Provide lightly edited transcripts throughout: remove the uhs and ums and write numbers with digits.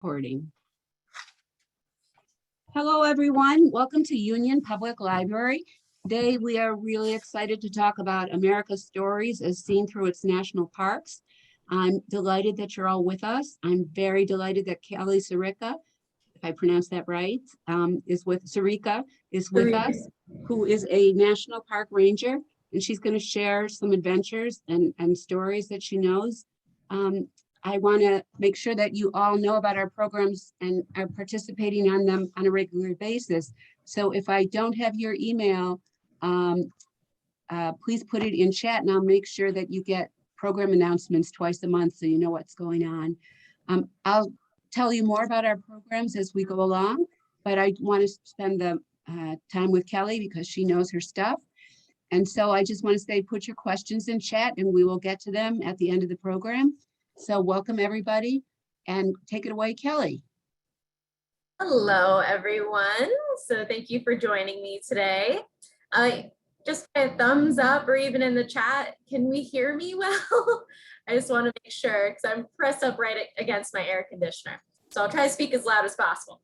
recording. Hello, everyone. Welcome to Union Public Library. Today, we are really excited to talk about America's stories as seen through its national parks. I'm delighted that you're all with us. I'm very delighted that Kelly Sirica, if I pronounced that right, is with us, who is a National Park Ranger, and she's going to share some adventures and stories that she knows. I want to make sure that you all know about our programs and are participating on them on a regular basis. So if I don't have your email, please put it in chat and I'll make sure that you get program announcements twice a month so you know what's going on. I'll tell you more about our programs as we go along, but I want to spend the time with Kelly because she knows her stuff. And so I just want to say, put your questions in chat and we will get to them at the end of the program. So welcome everybody and take it away, Kelly. Hello, everyone. So thank you for joining me today. Just a thumbs up or even in the chat. Can we hear me well? I just want to make sure because I'm pressed up right against my air conditioner. So I'll try to speak as loud as possible.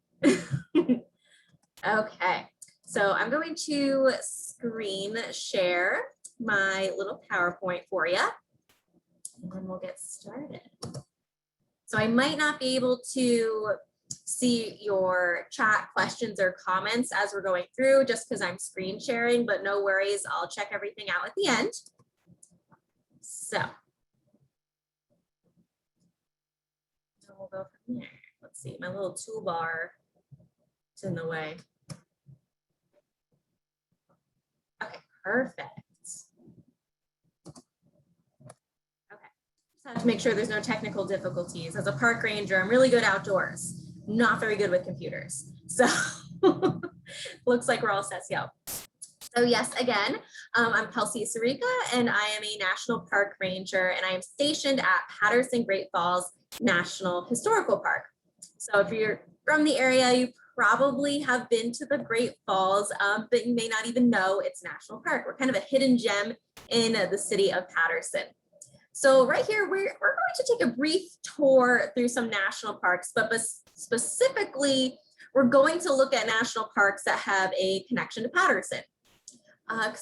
Okay, so I'm going to screen share my little PowerPoint for you. And then we'll get started. So I might not be able to see your chat questions or comments as we're going through just because I'm screen sharing, but no worries, I'll check everything out at the end. So we'll go from there. Let's see, my little toolbar is in the way. Okay, perfect. Have to make sure there's no technical difficulties. As a park ranger, I'm really good outdoors, not very good with computers. So looks like we're all set to go. So yes, again, I'm Kelsey Sirica and I am a National Park Ranger and I am stationed at Patterson Great Falls National Historical Park. So if you're from the area, you probably have been to the Great Falls, but you may not even know it's National Park. We're kind of a hidden gem in the city of Patterson. So right here, we're going to take a brief tour through some national parks, but specifically, we're going to look at national parks that have a connection to Patterson. How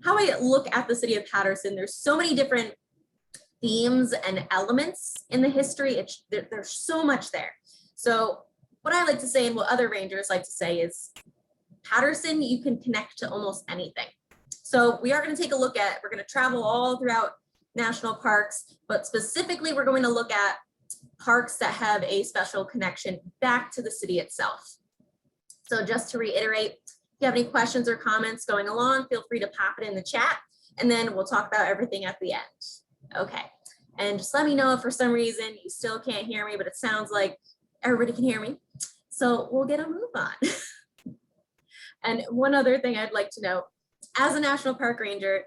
I look at the city of Patterson, there's so many different themes and elements in the history. There's so much there. So what I like to say and what other rangers like to say is Patterson, you can connect to almost anything. So we are going to take a look at, we're going to travel all throughout national parks, but specifically we're going to look at parks that have a special connection back to the city itself. So just to reiterate, if you have any questions or comments going along, feel free to pop it in the chat and then we'll talk about everything at the end. Okay, and just let me know if for some reason you still can't hear me, but it sounds like everybody can hear me. So we'll get a move on. And one other thing I'd like to know, as a National Park Ranger,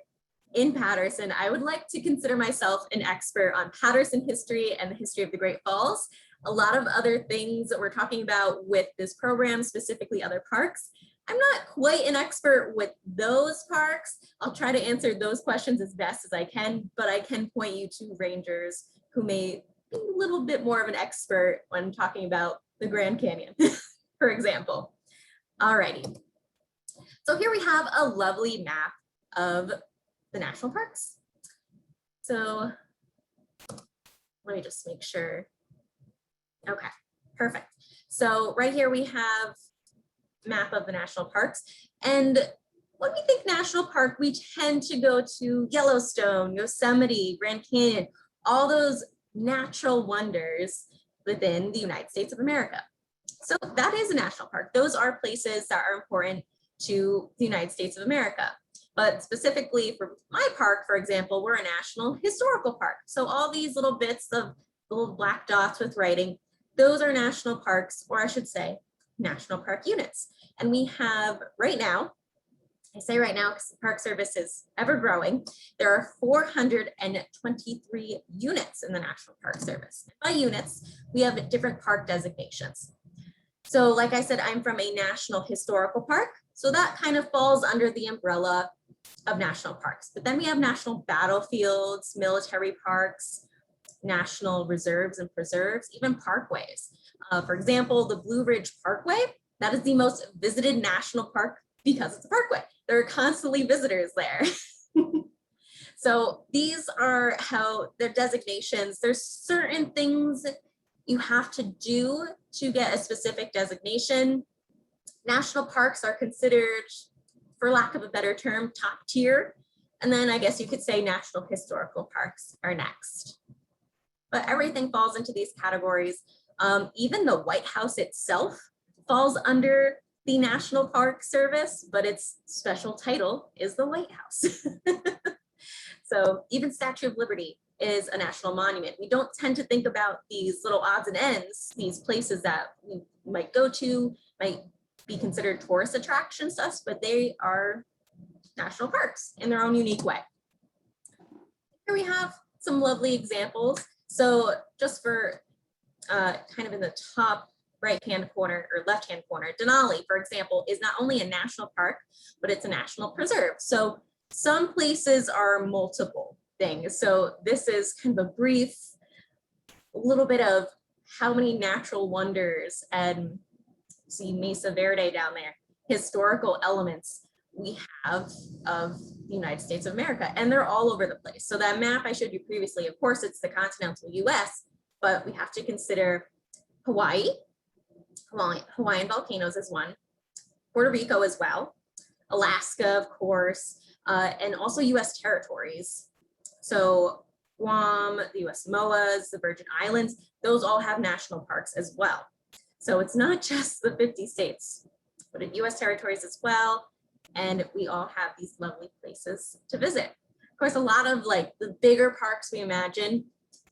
in Patterson, I would like to consider myself an expert on Patterson history and the history of the Great Falls. A lot of other things that we're talking about with this program, specifically other parks. I'm not quite an expert with those parks. I'll try to answer those questions as best as I can, but I can point you to rangers who may be a little bit more of an expert when talking about the Grand Canyon, for example. Alrighty. So here we have a lovely map of the national parks. So let me just make sure. Okay, perfect. So right here we have a map of the national parks. And when we think national park, we tend to go to Yellowstone, Yosemite, Grand Canyon, all those natural wonders within the United States of America. So that is a national park. Those are places that are important to the United States of America. But specifically for my park, for example, we're a national historical park. So all these little bits of little black dots with writing, those are national parks, or I should say, national park units. And we have right now, I say right now because the Park Service is ever growing, there are 423 units in the National Park Service. By units, we have different park designations. So like I said, I'm from a national historical park. So that kind of falls under the umbrella of national parks. But then we have national battlefields, military parks, national reserves and preserves, even parkways. For example, the Blue Ridge Parkway, that is the most visited national park because it's a parkway. There are constantly visitors there. So these are how their designations. There's certain things you have to do to get a specific designation. National parks are considered, for lack of a better term, top tier. And then I guess you could say national historical parks are next. But everything falls into these categories. Even the White House itself falls under the National Park Service, but its special title is the White House. So even Statue of Liberty is a national monument. We don't tend to think about these little odds and ends, these places that we might go to, might be considered tourist attractions to us, but they are national parks in their own unique way. Here we have some lovely examples. So just for kind of in the top right-hand corner or left-hand corner, Denali, for example, is not only a national park, but it's a national preserve. So some places are multiple things. So this is kind of a brief little bit of how many natural wonders, and see Mesa Verde down there, historical elements we have of the United States of America, and they're all over the place. So that map I showed you previously, of course, it's the continental US, but we have to consider Hawaiian volcanoes is one, Puerto Rico as well, Alaska, of course, and also US territories. So Guam, the US Samoas, the Virgin Islands, those all have national parks as well. So it's not just the 50 states, but in US territories as well. And we all have these lovely places to visit. Of course, a lot of like the bigger parks we imagine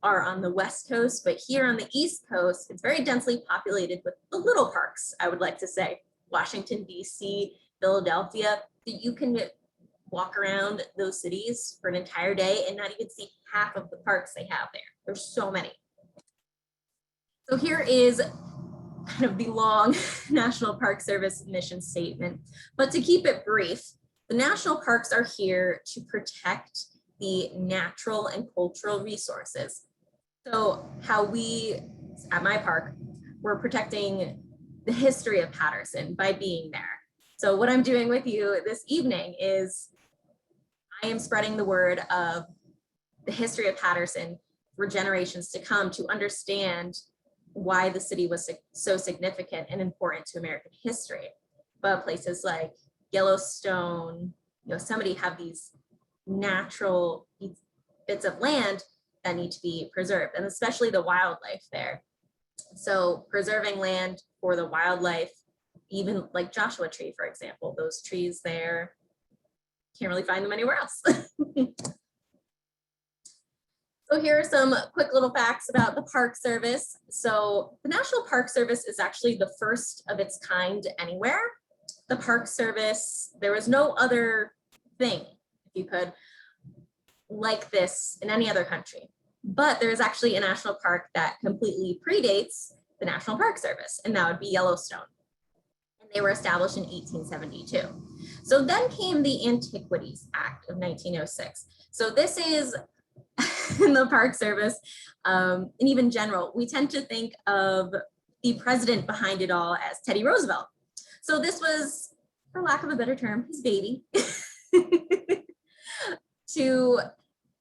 are on the West Coast, but here on the East Coast, it's very densely populated with the little parks, I would like to say. Washington, DC, Philadelphia, that you can walk around those cities for an entire day and not even see half of the parks they have there. There's so many. So here is kind of the long National Park Service mission statement, but to keep it brief, the national parks are here to protect the natural and cultural resources. So how we, at my park, we're protecting the history of Patterson by being there. So what I'm doing with you this evening is I am spreading the word of the history of Patterson for generations to come, to understand why the city was so significant and important to American history. But places like Yellowstone, Yosemite have these natural bits of land that need to be preserved, and especially the wildlife there. So preserving land for the wildlife, even like Joshua Tree, for example, those trees there, can't really find them anywhere else. So here are some quick little facts about the Park Service. So the National Park Service is actually the first of its kind anywhere. The Park Service, there was no other thing, if you could, like this in any other country. But there is actually a national park that completely predates the National Park Service, and that would be Yellowstone. And they were established in 1872. So then came the Antiquities Act of 1906. So this is in the Park Service, and even general, we tend to think of the president behind it all as Teddy Roosevelt. So this was, for lack of a better term, his baby, to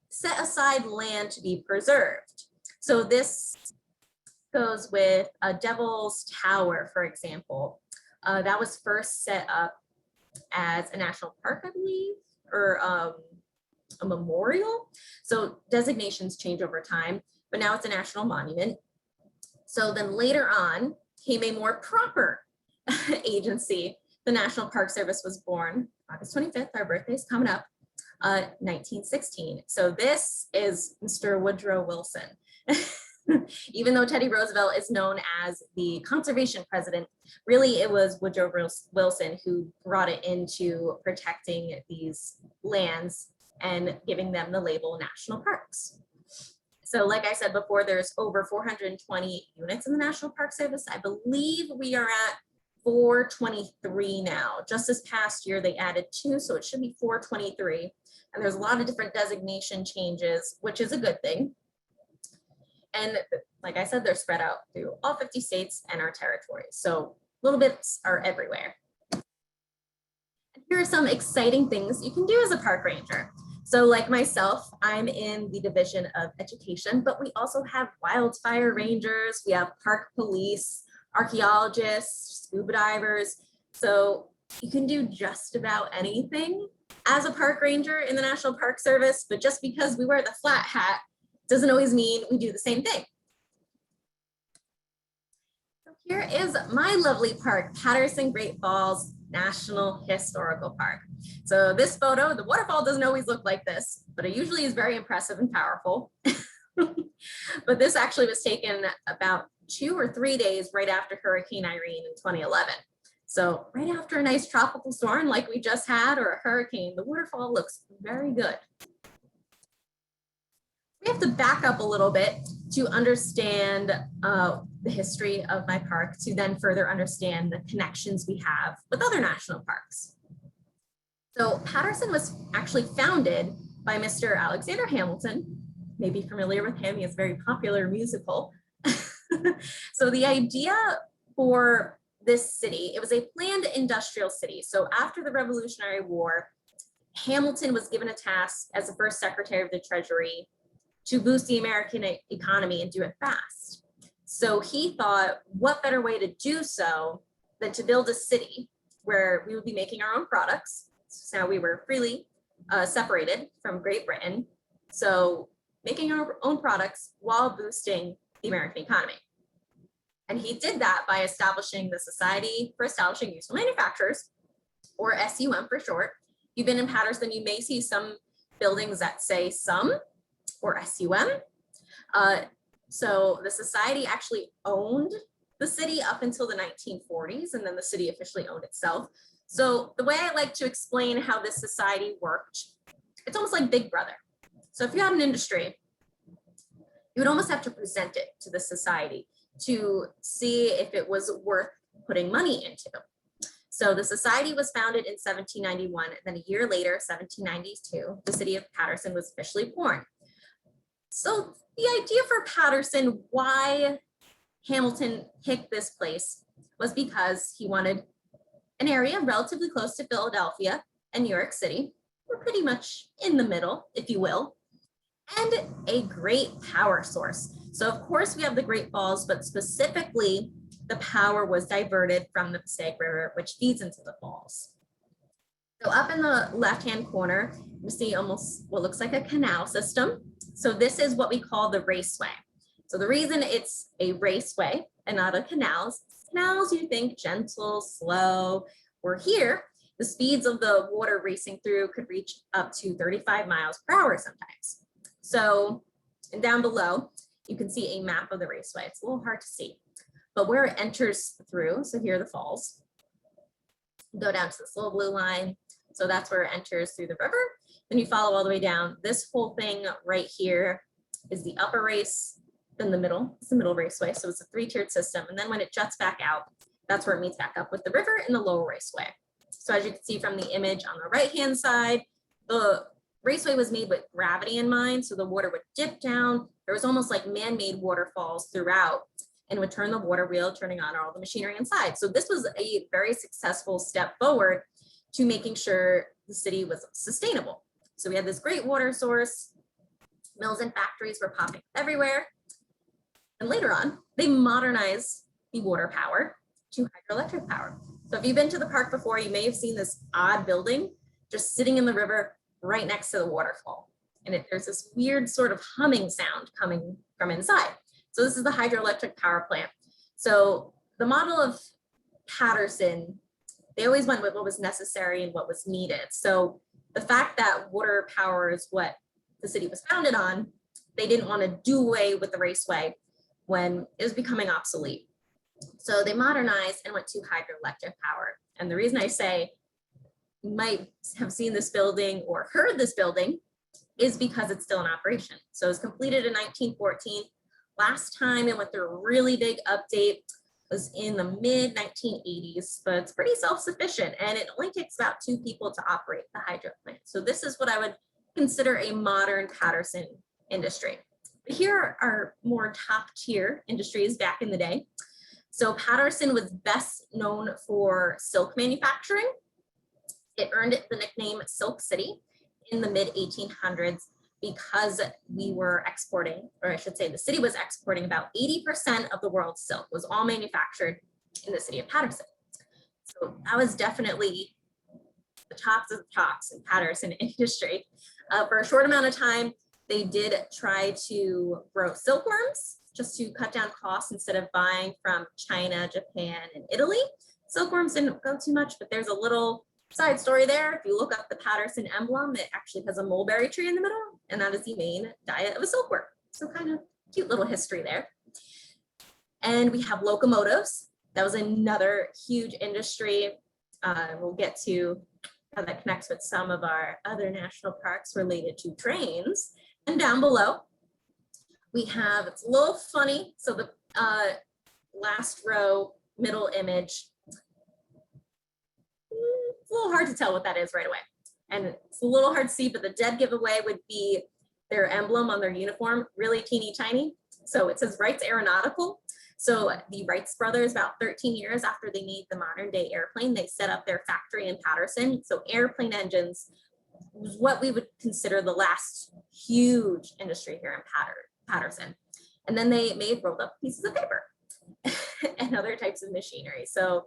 set aside land to be preserved. So this goes with a Devil's Tower, for example. That was first set up as a national park, I believe, or a memorial. So designations change over time, but now it's a national monument. So then later on came a more proper agency. The National Park Service was born August 25th, our birthday is coming up, 1916. So this is Mr. Woodrow Wilson. Even though Teddy Roosevelt is known as the conservation president, really it was Woodrow Wilson who brought it into protecting these lands and giving them the label national parks. So like I said before, there's over 420 units in the National Park Service. I believe we are at 423 now. Just this past year, they added 2, so it should be 423. And there's a lot of different designation changes, which is a good thing. And like I said, they're spread out through all 50 states and our territories. So little bits are everywhere. And here are some exciting things you can do as a park ranger. So like myself, I'm in the Division of Education, but we also have wildfire rangers, we have park police, archaeologists, scuba divers. So you can do just about anything as a park ranger in the National Park Service, but just because we wear the flat hat doesn't always mean we do the same thing. So here is my lovely park, Patterson Great Falls National Historical Park. So this photo, the waterfall doesn't always look like this, but it usually is very impressive and powerful. But this actually was taken about 2 or 3 days right after Hurricane Irene in 2011. So right after a nice tropical storm like we just had, or a hurricane, the waterfall looks very good. We have to back up a little bit to understand the history of my park, to then further understand the connections we have with other national parks. So Patterson was actually founded by Mr. Alexander Hamilton. Maybe familiar with him, he has a very popular musical. So the idea for this city, it was a planned industrial city. So after the Revolutionary War, Hamilton was given a task as the first Secretary of the Treasury to boost the American economy and do it fast. So he thought, what better way to do so than to build a city where we would be making our own products. So we were freely separated from Great Britain. So making our own products while boosting the American economy. And he did that by establishing the Society for Establishing Useful Manufacturers, or SUM for short. If you've been in Patterson, you may see some buildings that say SUM or SUM. So the society actually owned the city up until the 1940s, and then the city officially owned itself. So the way I like to explain how this society worked, it's almost like Big Brother. So if you had an industry, you would almost have to present it to the society to see if it was worth putting money into. So the society was founded in 1791, and then a year later, 1792, the city of Patterson was officially born. So the idea for Patterson, why Hamilton picked this place, was because he wanted an area relatively close to Philadelphia and New York City. We're pretty much in the middle, if you will, and a great power source. So of course we have the Great Falls, but specifically the power was diverted from the Passaic River, which feeds into the falls. So up in the left-hand corner, you see almost what looks like a canal system. So this is what we call the Raceway. So the reason it's a raceway and not a canals, you think gentle, slow, or here, the speeds of the water racing through could reach up to 35 miles per hour sometimes. So, and down below, you can see a map of the raceway. It's a little hard to see, but where it enters through, so here are the falls, go down to this little blue line. So that's where it enters through the river. Then you follow all the way down. This whole thing right here is the upper race, then the middle, it's the middle raceway. So it's a 3-tiered system. And then when it juts back out, that's where it meets back up with the river and the lower raceway. So as you can see from the image on the right-hand side, the raceway was made with gravity in mind. So the water would dip down. There was almost like man-made waterfalls throughout, and would turn the water wheel, turning on all the machinery inside. So this was a very successful step forward to making sure the city was sustainable. So we had this great water source, mills and factories were popping everywhere. And later on, they modernized the water power to hydroelectric power. So if you've been to the park before, you may have seen this odd building just sitting in the river right next to the waterfall. And there's this weird sort of humming sound coming from inside. So this is the hydroelectric power plant. So the model of Patterson, they always went with what was necessary and what was needed. So the fact that water power is what the city was founded on, they didn't want to do away with the raceway when it was becoming obsolete. So they modernized and went to hydroelectric power. And the reason I say you might have seen this building or heard this building is because it's still in operation. So it was completed in 1914. Last time it went through a really big update was in the mid 1980s, but it's pretty self-sufficient, and it only takes about 2 people to operate the hydro plant. So this is what I would consider a modern Patterson industry. Here are more top tier industries back in the day. So Patterson was best known for silk manufacturing. It earned the nickname Silk City in the mid 1800s because we were exporting, or I should say the city was exporting about 80% of the world's silk was all manufactured in the city of Patterson. So that was definitely the tops of the tops in Patterson industry. For a short amount of time, they did try to grow silkworms just to cut down costs instead of buying from China, Japan, and Italy. Silkworms didn't go too much, but there's a little side story there. If you look up the Patterson emblem, it actually has a mulberry tree in the middle, and that is the main diet of a silkworm. So kind of cute little history there. And we have locomotives. That was another huge industry. We'll get to how that connects with some of our other national parks related to trains. And down below, we have, it's a little funny. So the last row, middle image, it's a little hard to tell what that is right away. And it's a little hard to see, but the dead giveaway would be their emblem on their uniform, really teeny tiny. So it says Wright's Aeronautical. So the Wrights brothers, about 13 years after they made the modern day airplane, they set up their factory in Patterson. So airplane engines was what we would consider the last huge industry here in Patterson. And then they made rolled up pieces of paper and other types of machinery. So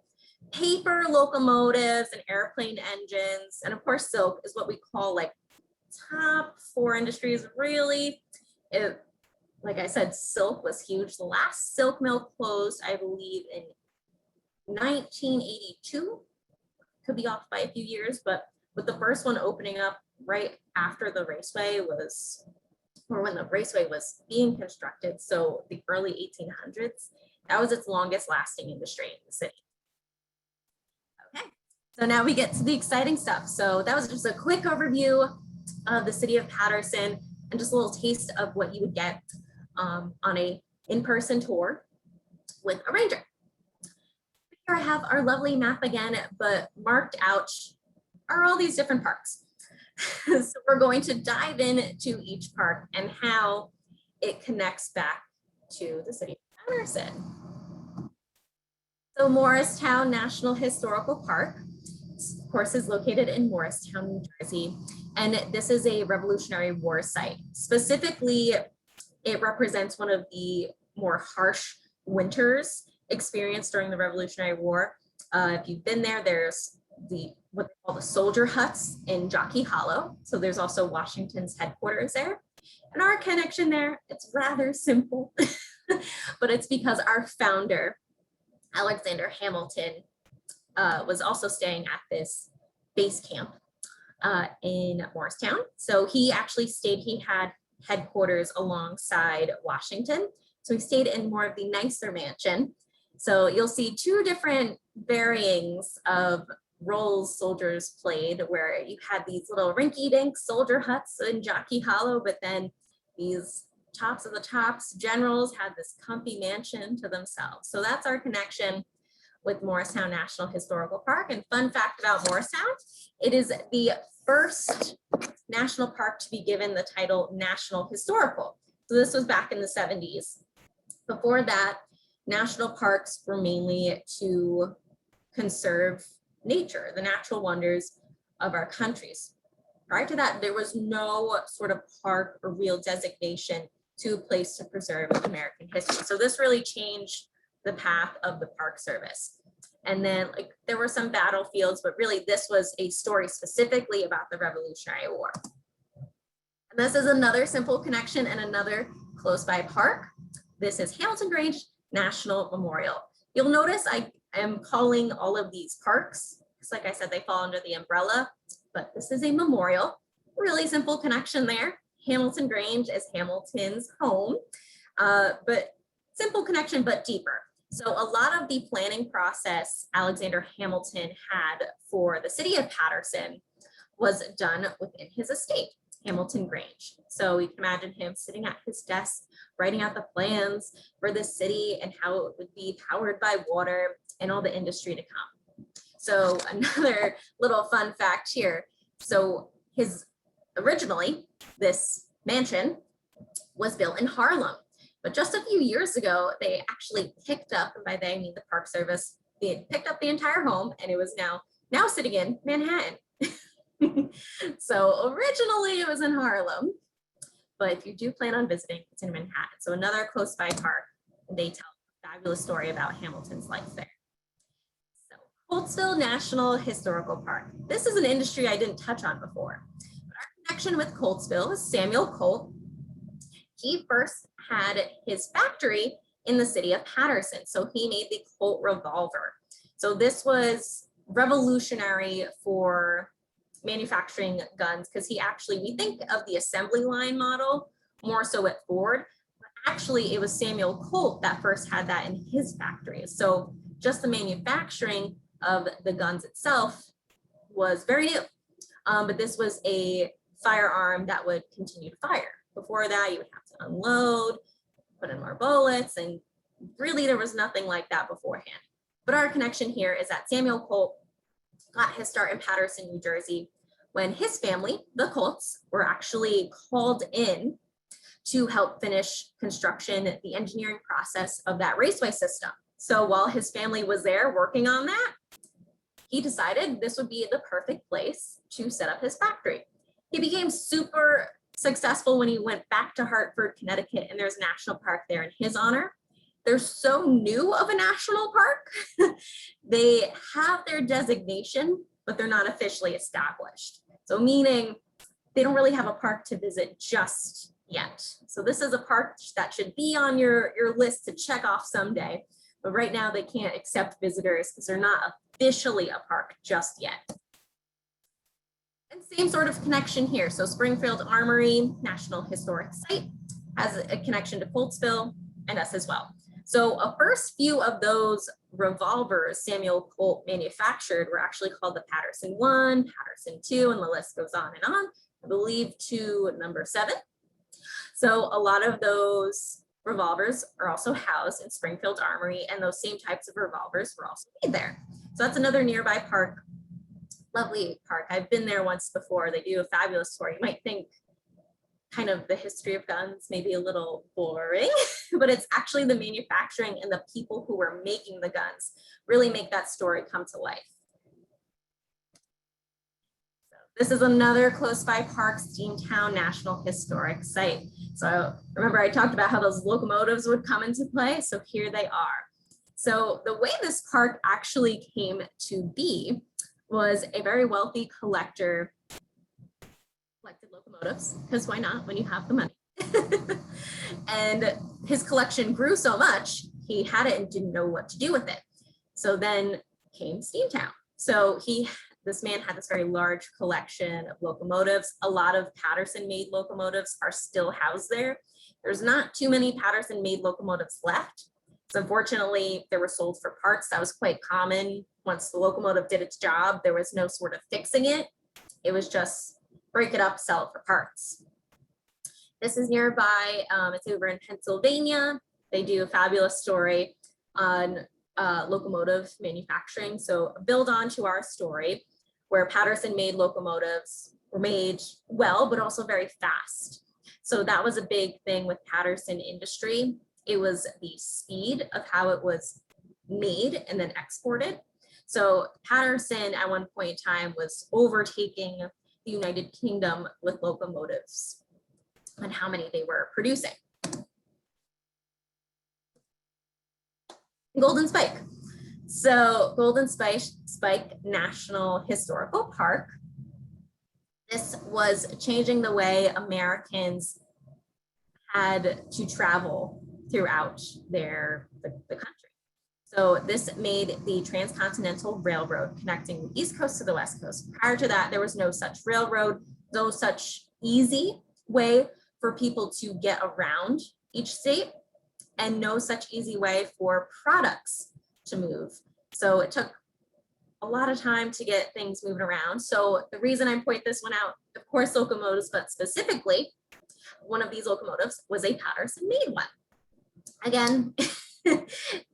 paper, locomotives, and airplane engines, and of course silk is what we call like top 4 industries. Really, like I said, silk was huge. The last silk mill closed, I believe, in 1982. Could be off by a few years, but with the first one opening up right after the Raceway was, or when the Raceway was being constructed, so the early 1800s, that was its longest lasting industry in the city. Okay, so now we get to the exciting stuff. So that was just a quick overview of the city of Patterson and just a little taste of what you would get on a in-person tour with a ranger. Here I have our lovely map again, but marked out are all these different parks. So we're going to dive into each park and how it connects back to the city of Patterson. So Morristown National Historical Park, of course, is located in Morristown, New Jersey, and this is a Revolutionary War site. Specifically, it represents one of the more harsh winters experienced during the Revolutionary War. If you've been there, there's what they call the soldier huts in Jockey Hollow. So there's also Washington's headquarters there. And our connection there, it's rather simple, but it's because our founder, Alexander Hamilton, was also staying at this base camp in Morristown. So he actually stayed, he had headquarters alongside Washington. So he stayed in more of the nicer mansion. So you'll see 2 different varyings of roles soldiers played, where you had these little rinky-dink soldier huts in Jockey Hollow, but then these tops of the tops generals had this comfy mansion to themselves. So that's our connection with Morristown National Historical Park. And fun fact about Morristown, it is the first national park to be given the title National Historical. So this was back in the 70s. Before that, national parks were mainly to conserve nature, the natural wonders of our countries. Prior to that, there was no sort of park or real designation to a place to preserve American history. So this really changed the path of the Park Service. And then like there were some battlefields, but really this was a story specifically about the Revolutionary War. And this is another simple connection and another close by park. This is Hamilton Grange National Memorial. You'll notice I am calling all of these parks, because like I said, they fall under the umbrella, but this is a memorial. Really simple connection there. Hamilton Grange is Hamilton's home, but simple connection, but deeper. So a lot of the planning process Alexander Hamilton had for the city of Patterson was done within his estate, Hamilton Grange. So you can imagine him sitting at his desk, writing out the plans for the city and how it would be powered by water and all the industry to come. So another little fun fact here. So originally, this mansion was built in Harlem. But just a few years ago, they actually picked up, and by they I mean the Park Service, they picked up the entire home, and it was now sitting in Manhattan. So originally it was in Harlem, but if you do plan on visiting, it's in Manhattan. So another close by park, and they tell a fabulous story about Hamilton's life there. So Coltsville National Historical Park. This is an industry I didn't touch on before. But our connection with Coltsville is Samuel Colt. He first had his factory in the city of Patterson. So he made the Colt revolver. So this was revolutionary for manufacturing guns, because we think of the assembly line model more so at Ford, but actually it was Samuel Colt that first had that in his factory. So just the manufacturing of the guns itself was very new, but this was a firearm that would continue to fire. Before that, you would have to unload, put in more bullets, and really there was nothing like that beforehand. But our connection here is that Samuel Colt got his start in Patterson, New Jersey, when his family, the Colts, were actually called in to help finish construction, the engineering process of that raceway system. So while his family was there working on that, he decided this would be the perfect place to set up his factory. He became super successful when he went back to Hartford, Connecticut, and there's a national park there in his honor. They're so new of a national park. They have their designation, but they're not officially established. So meaning they don't really have a park to visit just yet. So this is a park that should be on your list to check off someday. But right now they can't accept visitors because they're not officially a park just yet. And same sort of connection here. So Springfield Armory, National Historic Site, has a connection to Coltsville and us as well. So a first few of those revolvers Samuel Colt manufactured were actually called the Patterson 1, Patterson 2, and the list goes on and on, I believe to number 7. So a lot of those revolvers are also housed in Springfield Armory, and those same types of revolvers were also made there. So that's another nearby park, lovely park. I've been there once before. They do a fabulous tour. You might think kind of the history of guns may be a little boring, but it's actually the manufacturing and the people who were making the guns really make that story come to life. So this is another close by park, Steamtown National Historic Site. So remember I talked about how those locomotives would come into play. So here they are. So the way this park actually came to be was a very wealthy collector collected locomotives, because why not when you have the money? And his collection grew so much, he had it and didn't know what to do with it. So then came Steamtown. So this man had this very large collection of locomotives. A lot of Patterson made locomotives are still housed there. There's not too many Patterson made locomotives left. So unfortunately, they were sold for parts. That was quite common. Once the locomotive did its job, there was no sort of fixing it. It was just break it up, sell it for parts. This is nearby. It's over in Pennsylvania. They do a fabulous story on locomotive manufacturing. So build on to our story where Patterson made locomotives were made well, but also very fast. So that was a big thing with Patterson industry. It was the speed of how it was made and then exported. So Patterson at one point in time was overtaking the United Kingdom with locomotives and how many they were producing. Golden Spike. So Golden Spike National Historical Park. This was changing the way Americans had to travel throughout the country. So this made the Transcontinental Railroad connecting the East Coast to the West Coast. Prior to that, there was no such railroad, no such easy way for people to get around each state, and no such easy way for products to move. So it took a lot of time to get things moving around. So the reason I point this one out, of course, locomotives, but specifically, one of these locomotives was a Patterson made one. Again,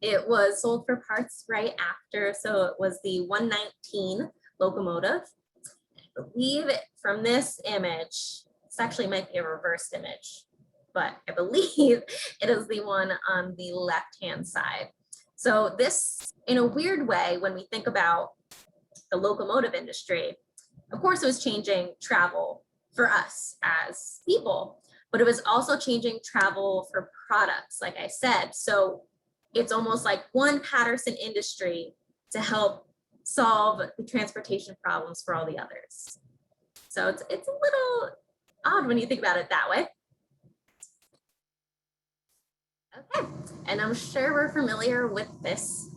it was sold for parts right after. So it was the 119 locomotive. I believe from this image, this actually might be a reversed image. but I believe it is the one on the left-hand side. So this, in a weird way, when we think about the locomotive industry, of course, it was changing travel for us as people, but it was also changing travel for products, like I said. So it's almost like one Patterson industry to help solve the transportation problems for all the others. So it's a little odd when you think about it that way. Okay, and I'm sure we're familiar with this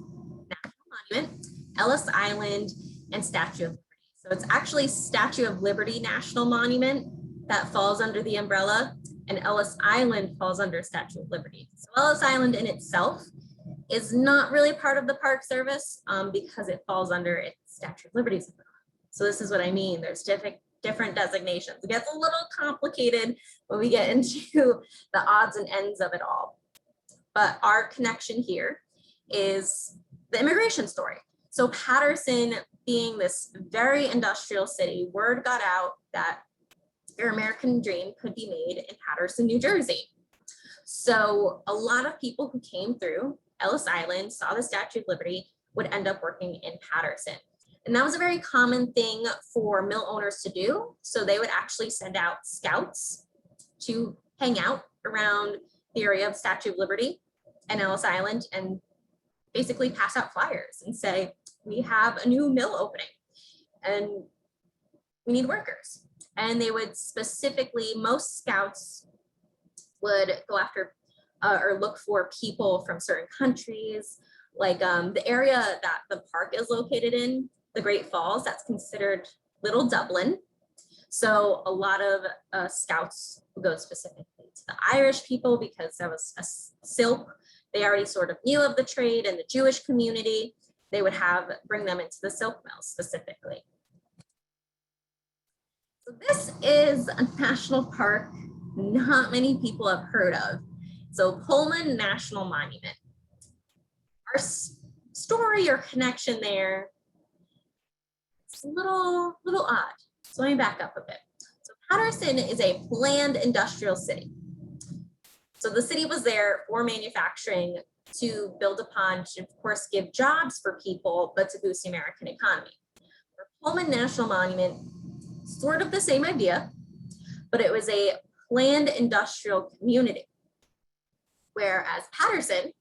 national monument, Ellis Island and Statue of Liberty. So it's actually Statue of Liberty National Monument that falls under the umbrella, and Ellis Island falls under Statue of Liberty. So Ellis Island in itself is not really part of the Park Service because it falls under its Statue of Liberty's umbrella. So this is what I mean. There's different designations. It gets a little complicated when we get into the odds and ends of it all. But our connection here is the immigration story. So Patterson, being this very industrial city, word got out that your American dream could be made in Patterson, New Jersey. So a lot of people who came through Ellis Island, saw the Statue of Liberty, would end up working in Patterson. And that was a very common thing for mill owners to do. So they would actually send out scouts to hang out around the area of Statue of Liberty and Ellis Island and basically pass out flyers and say, we have a new mill opening and we need workers. And they would specifically, most scouts would go after or look for people from certain countries, like the area that the park is located in, the Great Falls, that's considered Little Dublin. So a lot of scouts would go specifically to the Irish people because that was a silk. They already sort of knew of the trade, and the Jewish community, they would bring them into the silk mills specifically. So this is a national park not many people have heard of. So Pullman National Monument. Our story or connection there is a little odd. So let me back up a bit. So Patterson is a planned industrial city. So the city was there for manufacturing to build upon, to of course give jobs for people, but to boost the American economy. For Pullman National Monument, sort of the same idea, but it was a planned industrial community. Whereas Patterson,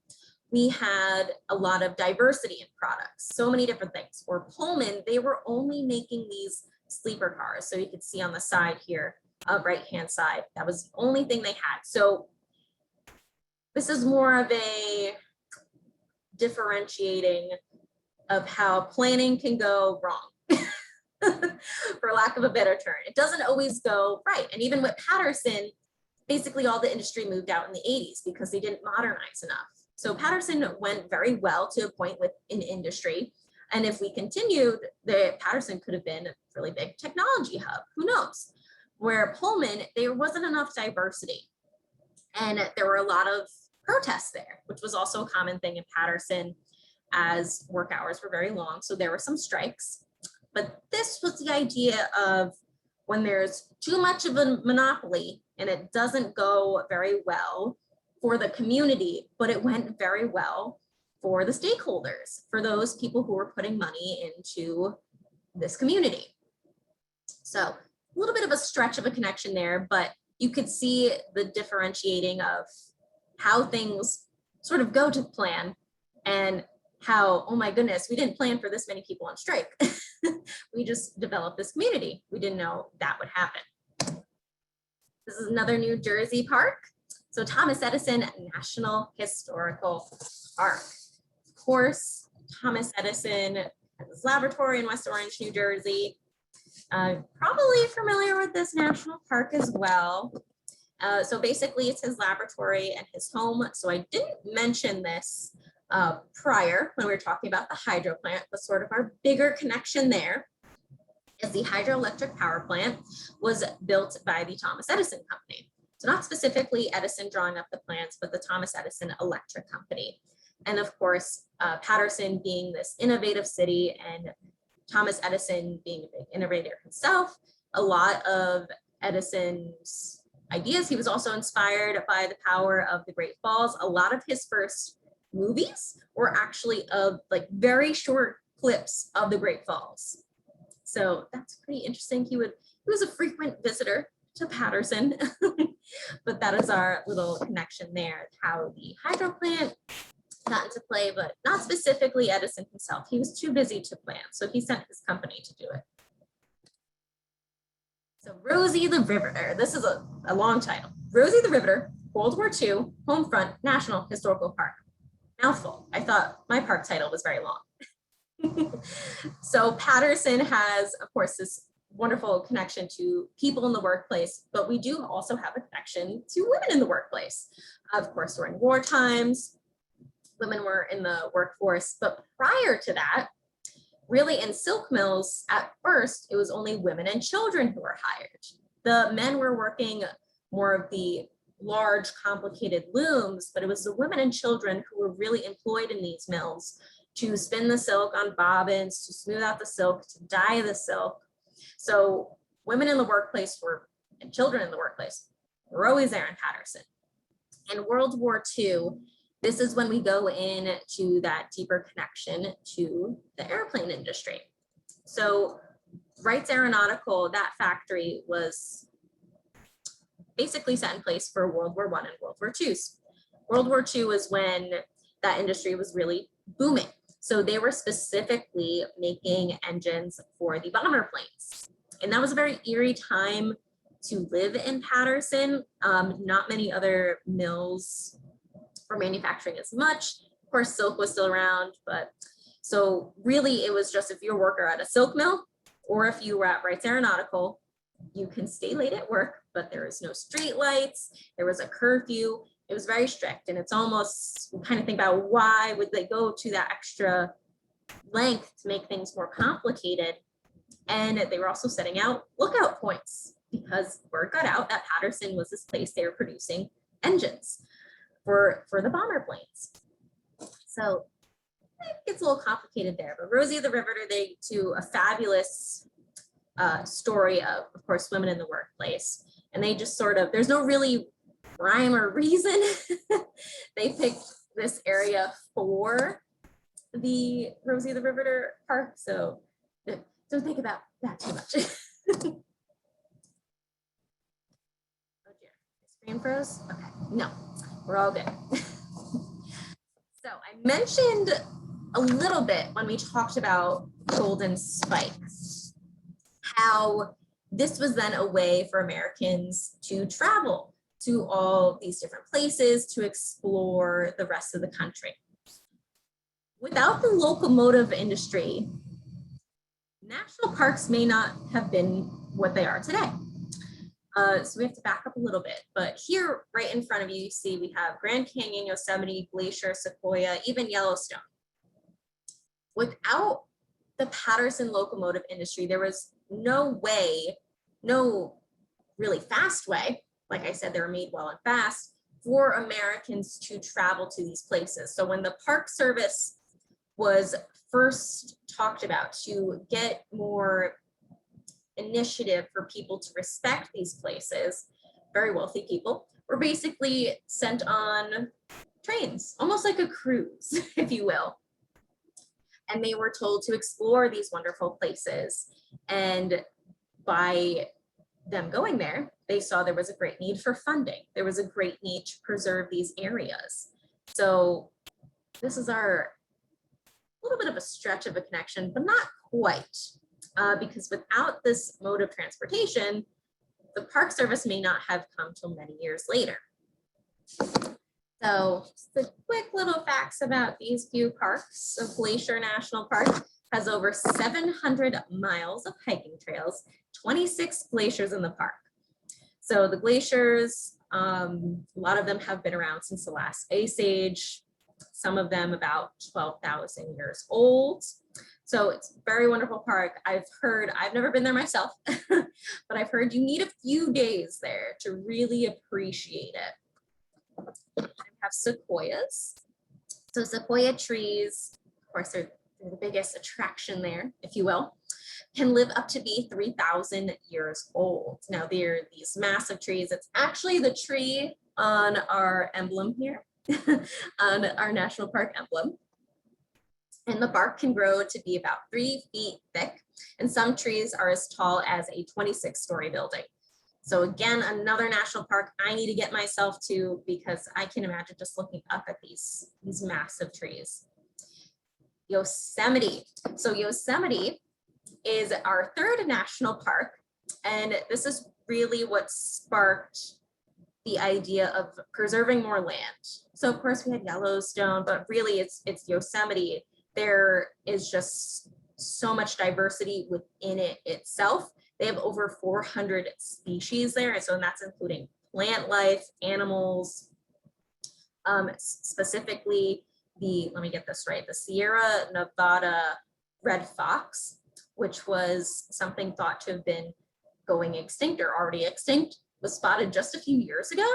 we had a lot of diversity in products, so many different things. For Pullman, they were only making these sleeper cars. So you could see on the side here, right-hand side, that was the only thing they had. So this is more of a differentiating of how planning can go wrong, for lack of a better term. It doesn't always go right. And even with Patterson, basically all the industry moved out in the 80s because they didn't modernize enough. So Patterson went very well to a point with an industry. And if we continued, Patterson could have been a really big technology hub, who knows? Where Pullman, there wasn't enough diversity. And there were a lot of protests there, which was also a common thing in Patterson as work hours were very long. So there were some strikes. But this was the idea of when there's too much of a monopoly and it doesn't go very well for the community, but it went very well for the stakeholders, for those people who were putting money into this community. So a little bit of a stretch of a connection there, but you could see the differentiating of how things sort of go to plan and how, oh my goodness, we didn't plan for this many people on strike. We just developed this community. We didn't know that would happen. This is another New Jersey park. So Thomas Edison National Historical Park. Of course, Thomas Edison has his laboratory in West Orange, New Jersey. Probably familiar with this national park as well. So basically it's his laboratory and his home. So I didn't mention this prior when we were talking about the hydro plant, but sort of our bigger connection there is the hydroelectric power plant was built by the Thomas Edison Company. So not specifically Edison drawing up the plans, but the Thomas Edison Electric Company. And of course, Patterson being this innovative city and Thomas Edison being a big innovator himself, a lot of Edison's ideas. He was also inspired by the power of the Great Falls. A lot of his first movies were actually of like very short clips of the Great Falls. So that's pretty interesting. He was a frequent visitor to Patterson, but that is our little connection there, how the hydro plant got into play, but not specifically Edison himself. He was too busy to plan, so he sent his company to do it. So Rosie the Riveter, this is a long title. Rosie the Riveter, World War II, Homefront National Historical Park. Mouthful. I thought my park title was very long. So Patterson has, of course, this wonderful connection to people in the workplace, but we do also have a connection to women in the workplace. Of course, during war times, women were in the workforce, but prior to that, really in silk mills, at first, it was only women and children who were hired. The men were working more of the large, complicated looms, but it was the women and children who were really employed in these mills to spin the silk on bobbins, to smooth out the silk, to dye the silk. So women in the workplace and children in the workplace were always there in Patterson. In World War II, this is when we go into that deeper connection to the airplane industry. So Wright's Aeronautical, that factory was basically set in place for World War I and World War II. World War II was when that industry was really booming. So they were specifically making engines for the bomber planes. And that was a very eerie time to live in Patterson. Not many other mills were manufacturing as much. Of course, silk was still around, but so really it was just if you're a worker at a silk mill or if you were at Wright's Aeronautical, you can stay late at work, but there was no street lights. There was a curfew. It was very strict. And it's almost, we kind of think about why would they go to that extra length to make things more complicated. And they were also setting out lookout points because word got out that Patterson was this place they were producing engines for the bomber planes. So it gets a little complicated there, but Rosie the Riveter, they do a fabulous story of course, women in the workplace. And they just sort of, there's no really rhyme or reason. They picked this area for the Rosie the Riveter park. So don't think about that too much. Oh dear, my screen froze? Okay, no, we're all good. So I mentioned a little bit when we talked about golden spikes, how this was then a way for Americans to travel to all these different places to explore the rest of the country. Without the locomotive industry, national parks may not have been what they are today. So we have to back up a little bit, but here right in front of you, you see we have Grand Canyon, Yosemite, Glacier, Sequoia, even Yellowstone. Without the Patterson locomotive industry, there was no way, no really fast way, like I said, they were made well and fast, for Americans to travel to these places. So when the Park Service was first talked about to get more initiative for people to respect these places, very wealthy people were basically sent on trains, almost like a cruise, if you will. And they were told to explore these wonderful places. And by them going there, they saw there was a great need for funding. There was a great need to preserve these areas. So this is our little bit of a stretch of a connection, but not quite, because without this mode of transportation, the Park Service may not have come till many years later. So just the quick little facts about these few parks. So Glacier National Park has over 700 miles of hiking trails, 26 glaciers in the park. So the glaciers, a lot of them have been around since the last ice age, some of them about 12,000 years old. So it's a very wonderful park. I've heard, I've never been there myself, but I've heard you need a few days there to really appreciate it. I have sequoias. So sequoia trees, of course, they're the biggest attraction there, if you will. can live up to be 3,000 years old. Now, they're these massive trees. It's actually the tree on our emblem here, on our national park emblem. And the bark can grow to be about 3 feet thick, and some trees are as tall as a 26-story building. So again, another national park I need to get myself to, because I can imagine just looking up at these massive trees. Yosemite. So Yosemite is our third national park, and this is really what sparked the idea of preserving more land. So of course we had Yellowstone, but really it's Yosemite. There is just so much diversity within it itself. They have over 400 species there, and so that's including plant life, animals, specifically let me get this right, the Sierra Nevada red fox, which was something thought to have been going extinct or already extinct, was spotted just a few years ago.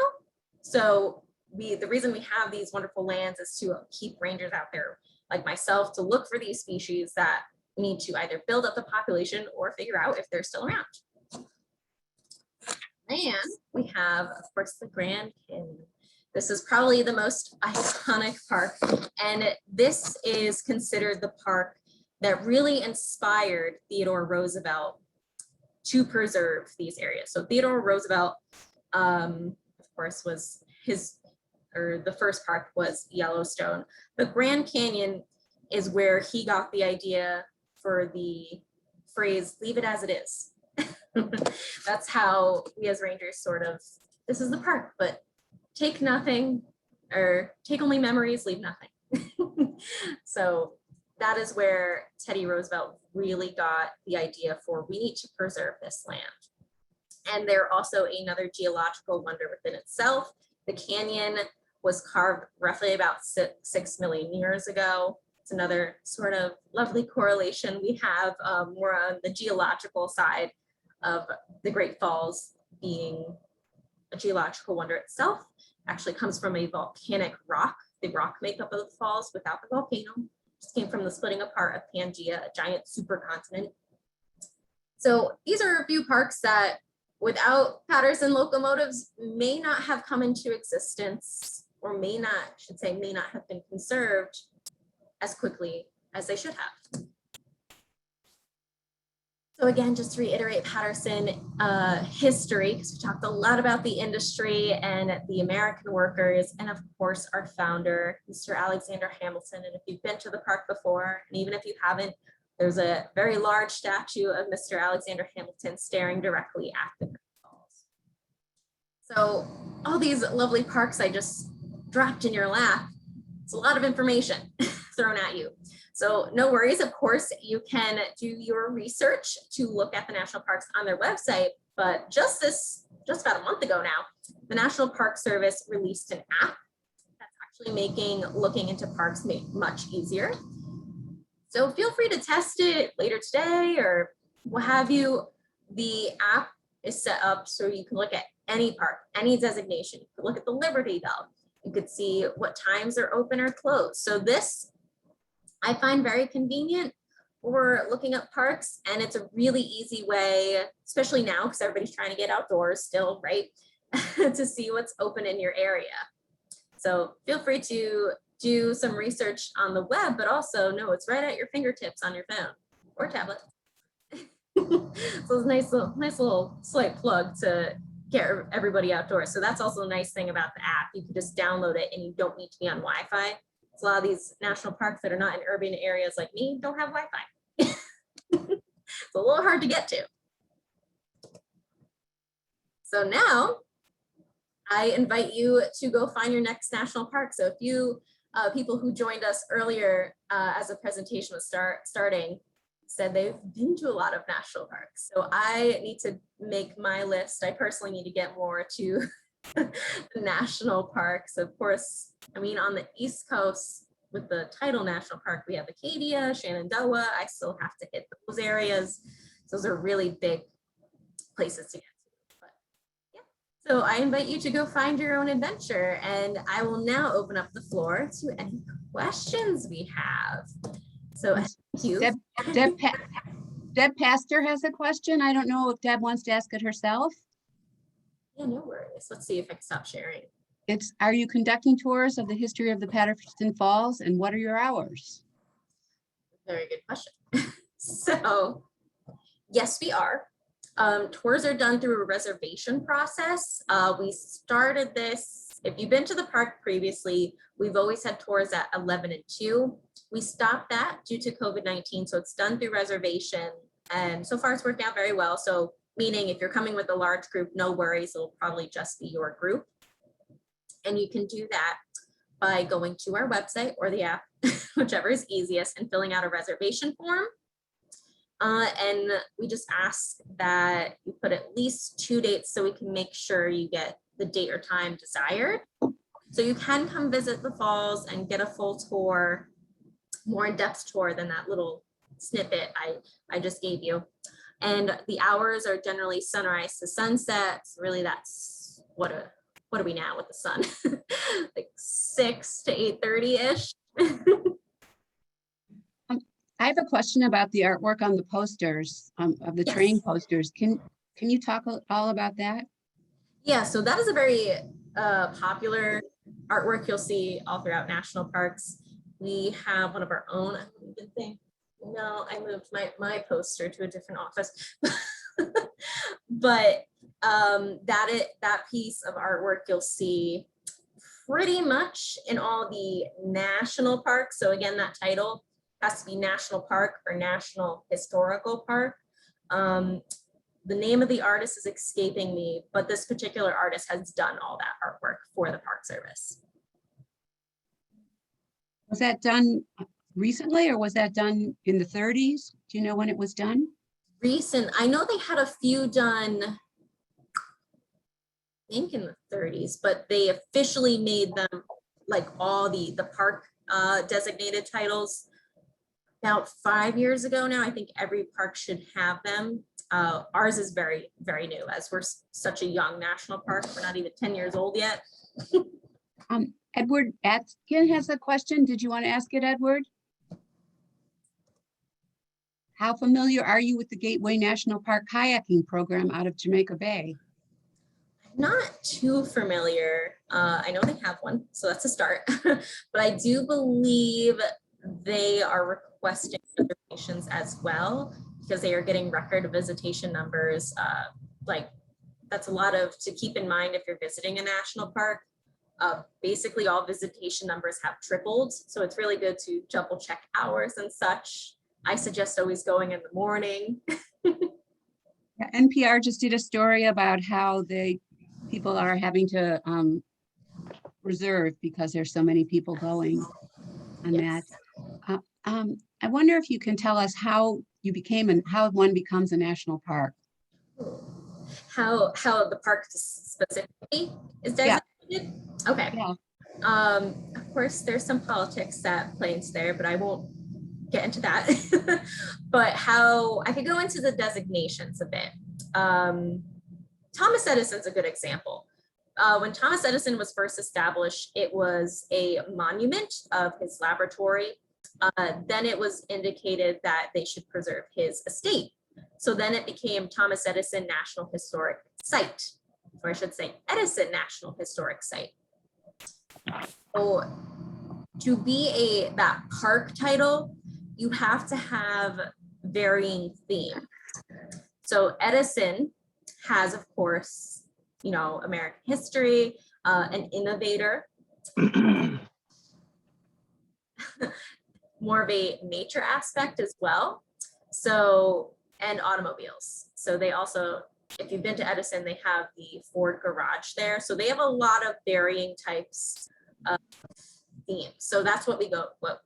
So the reason we have these wonderful lands is to keep rangers out there like myself to look for these species that we need to either build up the population or figure out if they're still around. And we have, of course, the Grand Canyon. This is probably the most iconic park, and this is considered the park that really inspired Theodore Roosevelt to preserve these areas. So Theodore Roosevelt, of course, was the first park was Yellowstone. The Grand Canyon is where he got the idea for the phrase, "leave it as it is." That's how we as rangers sort of, this is the park, but take nothing, or take only memories, leave nothing. So that is where Teddy Roosevelt really got the idea for, we need to preserve this land. And they're also another geological wonder within itself. The canyon was carved roughly about 6 million years ago. It's another sort of lovely correlation we have more on the geological side of the Great Falls being a geological wonder itself. Actually comes from a volcanic rock. The rock makeup of the falls without the volcano just came from the splitting apart of Pangea, a giant supercontinent. So these are a few parks that without Patterson locomotives may not have come into existence, or may not have been conserved as quickly as they should have. So again, just to reiterate Patterson history, because we talked a lot about the industry and the American workers, and of course our founder, Mr. Alexander Hamilton. And if you've been to the park before, and even if you haven't, there's a very large statue of Mr. Alexander Hamilton staring directly at the Great Falls. So all these lovely parks I just dropped in your lap, it's a lot of information thrown at you. So no worries, of course, you can do your research to look at the national parks on their website, but just about a month ago now, the National Park Service released an app that's actually making looking into parks much easier. So feel free to test it later today or what have you. The app is set up so you can look at any park, any designation. You could look at the Liberty Bell. You could see what times are open or closed. So this I find very convenient for looking up parks, and it's a really easy way, especially now because everybody's trying to get outdoors still, right? To see what's open in your area. So feel free to do some research on the web, but also know it's right at your fingertips on your phone or tablet. So it's a nice little slight plug to get everybody outdoors. So that's also a nice thing about the app. You can just download it and you don't need to be on Wi-Fi. So a lot of these national parks that are not in urban areas like me don't have Wi-Fi. It's a little hard to get to. So now I invite you to go find your next national park. So if you people who joined us earlier as the presentation was starting said they've been to a lot of national parks. So I need to make my list. I personally need to get more to the national parks. Of course, I mean, on the East Coast with the tidal national park, we have Acadia, Shenandoah. I still have to hit those areas. Those are really big places to get to. But yeah, so I invite you to go find your own adventure, and I will now open up the floor to any questions we have. So thank you. Deb Pastor has a question. I don't know if Deb wants to ask it herself. Yeah, no worries. Let's see if I can stop sharing. It's, are you conducting tours of the history of the Patterson Falls and what are your hours? Very good question. So, yes, we are. Tours are done through a reservation process. We started this, if you've been to the park previously, we've always had tours at 11 and 2. We stopped that due to COVID-19, so it's done through reservation. And so far it's worked out very well. So meaning if you're coming with a large group, no worries, it'll probably just be your group. And you can do that by going to our website or the app, whichever is easiest, and filling out a reservation form. And we just ask that you put at least 2 dates so we can make sure you get the date or time desired. So you can come visit the falls and get a full tour, more in-depth tour than that little snippet I just gave you. And the hours are generally sunrise to sunset. So really that's, what are we now with the sun? Like 6 to 8:30-ish. I have a question about the artwork on the posters, of the Yes. train posters. Can you talk all about that? Yeah, so that is a very popular artwork you'll see all throughout national parks. We have one of our own, I don't even think, no, I moved my poster to a different office. But that piece of artwork you'll see pretty much in all the national parks. So again, that title has to be National Park or National Historical Park. The name of the artist is escaping me, but this particular artist has done all that artwork for the Park Service. Was that done recently or was that done in the 30s? Do you know when it was done? Recent, I know they had a few done, I think in the 30s, but they officially made them like all the park designated titles about 5 years ago now. I think every park should have them. Ours is very, very new, as we're such a young national park. We're not even 10 years old yet. Edward Atkin has a question. Did you want to ask it, Edward? How familiar are you with the Gateway National Park kayaking program out of Jamaica Bay? Not too familiar. I know they have one, so that's a start. But I do believe they are requesting reservations as well, because they are getting record visitation numbers. Like that's a lot to keep in mind if you're visiting a national park. Basically all visitation numbers have tripled. So it's really good to double check hours and such. I suggest always going in the morning. Yeah, NPR just did a story about how people are having to reserve because there's so many people going on Yes. that. I wonder if you can tell us how you became and how one becomes a national park. How the park specifically is designated? Okay. Yeah. Of course, there's some politics that play into there, but I won't get into that. But how I could go into the designations a bit. Thomas Edison's a good example. When Thomas Edison was first established, it was a monument of his laboratory. Then it was indicated that they should preserve his estate. So then it became Thomas Edison National Historic Site, or I should say Edison National Historic Site. So to be that park title, you have to have varying themes. So Edison has, of course, American history, an innovator, more of a nature aspect as well. So, and automobiles. So they also, if you've been to Edison, they have the Ford garage there. So they have a lot of varying types of themes. So that's what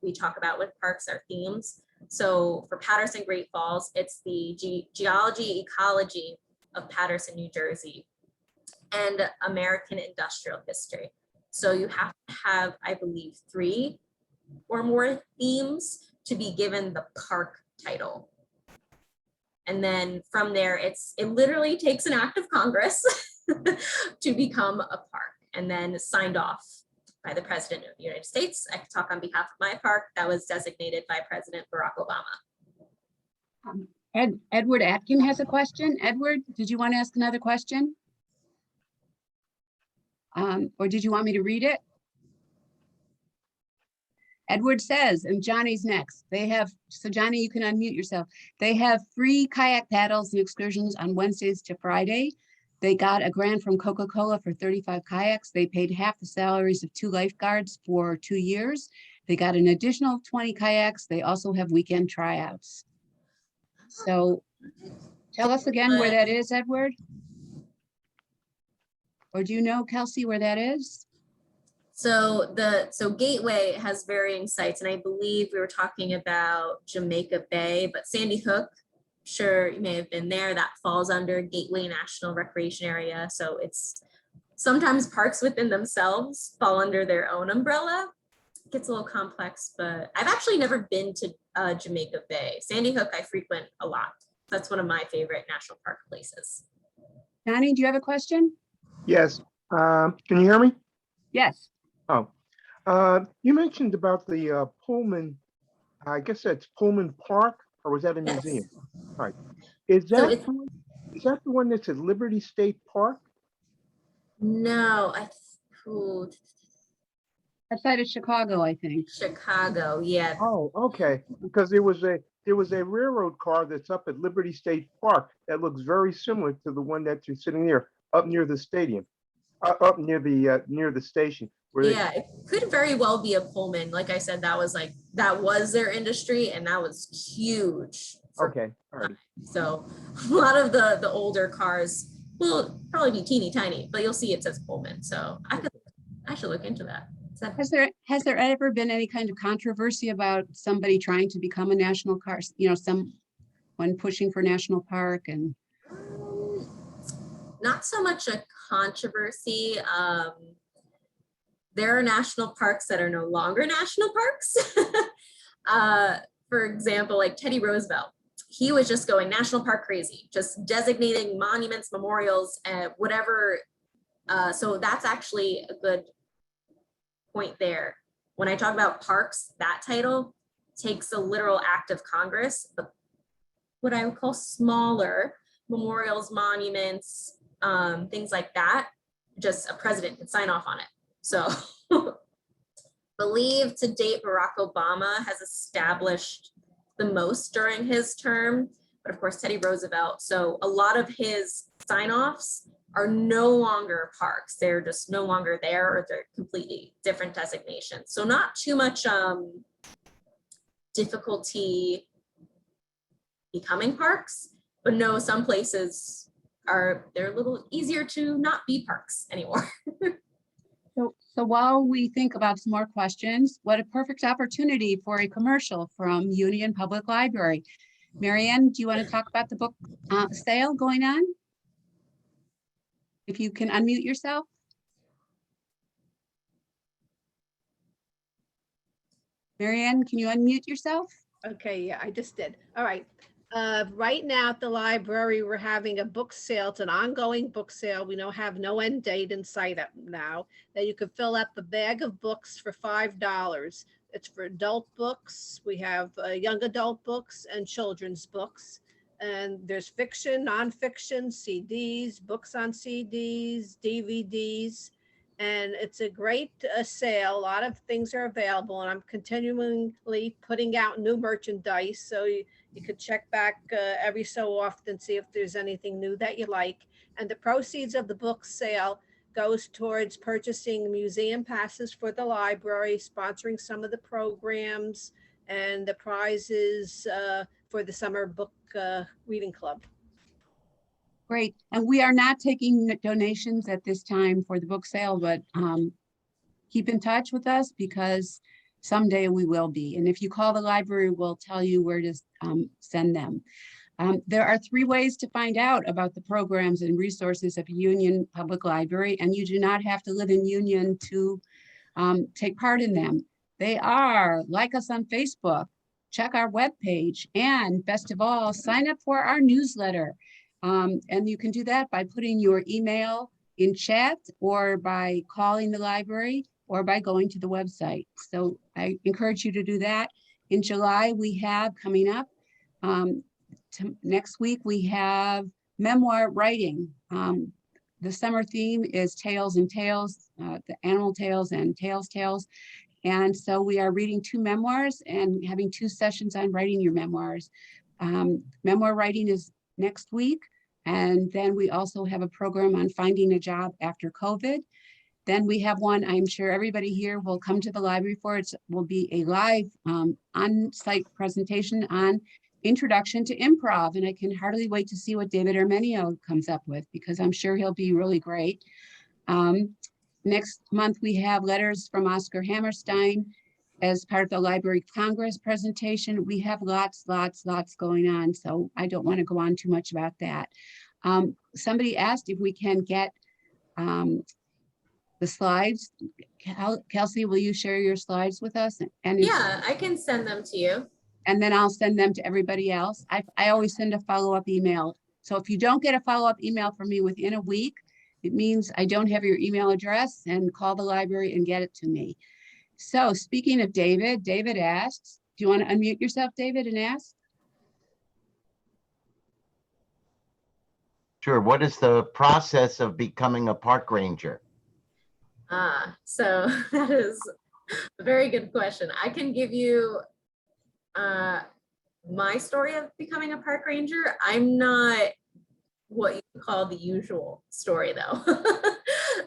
we talk about with parks, are themes. So for Patterson Great Falls, it's the geology, ecology of Patterson, New Jersey, and American industrial history. So you have to have, I believe, 3 or more themes to be given the park title. And then from there, it literally takes an act of Congress to become a park, and then signed off by the President of the United States. I can talk on behalf of my park that was designated by President Barack Obama. Edward Atkin has a question. Edward, did you want to ask another question? Or did you want me to read it? Edward says, and Johnny's next. So Johnny, you can unmute yourself. They have free kayak paddles and excursions on Wednesdays to Friday. They got a grant from Coca-Cola for 35 kayaks. They paid half the salaries of 2 lifeguards for 2 years. They got an additional 20 kayaks. They also have weekend tryouts. So tell us again where that is, Edward. Or do you know, Kelsey, where that is? So Gateway has varying sites, and I believe we were talking about Jamaica Bay, but Sandy Hook, sure you may have been there. That falls under Gateway National Recreation Area. So it's sometimes parks within themselves fall under their own umbrella. It gets a little complex, but I've actually never been to Jamaica Bay. Sandy Hook I frequent a lot. That's one of my favorite national park places. Johnny, do you have a question? Yes. Can you hear me? Yes. Oh, you mentioned about the Pullman, I guess that's Pullman Park, or was that a Yes. museum? All right. Is So that the one that's at Liberty State Park? No, Outside of Chicago, I think. Chicago, yeah. Oh, okay. Because there was a railroad car that's up at Liberty State Park that looks very similar to the one that you're sitting there up near the stadium, up near the station. Yeah, it could very well be a Pullman. Like I said, that was their industry, and that was huge. Okay, all right. So a lot of the older cars will probably be teeny tiny, but you'll see it says Pullman. So I should look into that. Has there ever been any kind of controversy about somebody trying to become a national park, someone pushing for national park? And not so much a controversy. There are national parks that are no longer national parks. For example, like Teddy Roosevelt, he was just going national park crazy, just designating monuments, memorials, and whatever. So that's actually a good point there. When I talk about parks, that title takes a literal act of Congress, but what I would call smaller memorials, monuments, things like that, just a president can sign off on it. So believe to date, Barack Obama has established the most during his term, but of course, Teddy Roosevelt. So a lot of his sign-offs are no longer parks. They're just no longer there, or they're completely different designations. So not too much difficulty becoming parks, but no, some places they're a little easier to not be parks anymore. So while we think about some more questions, what a perfect opportunity for a commercial from Union Public Library. Marianne, do you want to talk about the book sale going on? If you can unmute yourself. Marianne, can you unmute yourself? Okay, yeah, I just did. All right. Right now at the library, we're having a book sale. It's an ongoing book sale. We don't have no end date in sight up now. That you could fill up a bag of books for $5. It's for adult books. We have young adult books and children's books. And there's fiction, nonfiction, CDs, books on CDs, DVDs. And it's a great sale. A lot of things are available, and I'm continually putting out new merchandise. So you could check back every so often, see if there's anything new that you like. And the proceeds of the book sale goes towards purchasing museum passes for the library, sponsoring some of the programs, and the prizes for the summer book reading club. Great. And we are not taking donations at this time for the book sale, but keep in touch with us because someday we will be. And if you call the library, we'll tell you where to send them. There are 3 ways to find out about the programs and resources of Union Public Library, and you do not have to live in Union to take part in them. They are like us on Facebook, check our webpage, and best of all, sign up for our newsletter. And you can do that by putting your email in chat, or by calling the library, or by going to the website. So I encourage you to do that. In July, we have coming up Next week, we have memoir writing. The summer theme is Tales and Tales, the animal tales and tales. And so we are reading 2 memoirs and having 2 sessions on writing your memoirs. Memoir writing is next week. And then we also have a program on finding a job after COVID. Then we have one, I'm sure everybody here will come to the library for. It will be a live on-site presentation on introduction to improv. And I can hardly wait to see what David Armenio comes up with, because I'm sure he'll be really great. Next month, we have letters from Oscar Hammerstein as part of the Library of Congress presentation. We have lots going on, so I don't want to go on too much about that. Somebody asked if we can get the slides. Kelsey, will you share your slides with us? And Yeah, I can send them to you. And then I'll send them to everybody else. I always send a follow-up email. So if you don't get a follow-up email from me within a week, it means I don't have your email address, and call the library and get it to me. So speaking of David, David asks, do you want to unmute yourself, David, and ask? Sure. What is the process of becoming a park ranger? So that is a very good question. I can give you my story of becoming a park ranger. I'm not what you call the usual story though.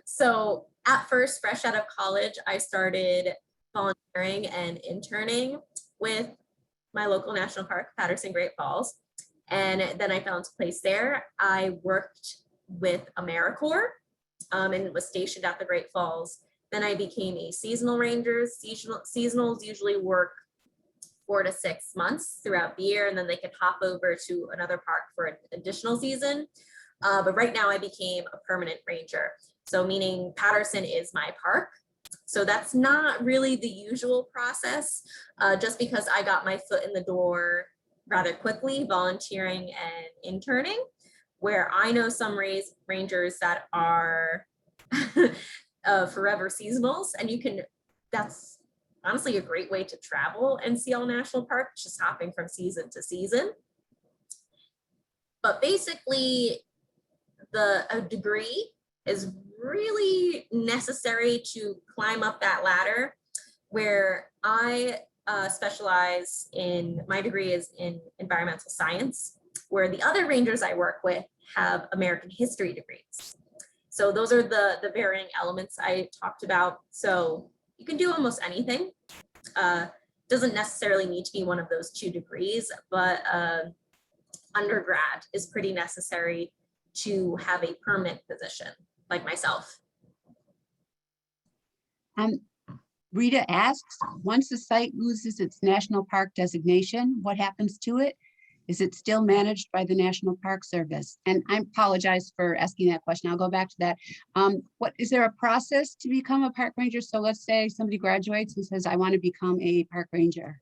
So at first, fresh out of college, I started volunteering and interning with my local national park, Patterson, Great Falls. And then I fell into place there. I worked with AmeriCorps and was stationed at the Great Falls. Then I became a seasonal ranger. Seasonals usually work 4 to 6 months throughout the year, and then they can hop over to another park for an additional season. But right now I became a permanent ranger. So meaning Patterson is my park. So that's not really the usual process, just because I got my foot in the door rather quickly, volunteering and interning, where I know some rangers that are forever seasonals, and that's honestly a great way to travel and see all national parks, just hopping from season to season. But basically, a degree is really necessary to climb up that ladder, where I specialize in, my degree is in environmental science, where the other rangers I work with have American history degrees. So those are the varying elements I talked about. So you can do almost anything. Doesn't necessarily need to be one of those 2 degrees, but undergrad is pretty necessary to have a permanent position like myself. Rita asks, once the site loses its national park designation, what happens to it? Is it still managed by the National Park Service? And I apologize for asking that question. I'll go back to that. Is there a process to become a park ranger? So let's say somebody graduates and says, I want to become a park ranger.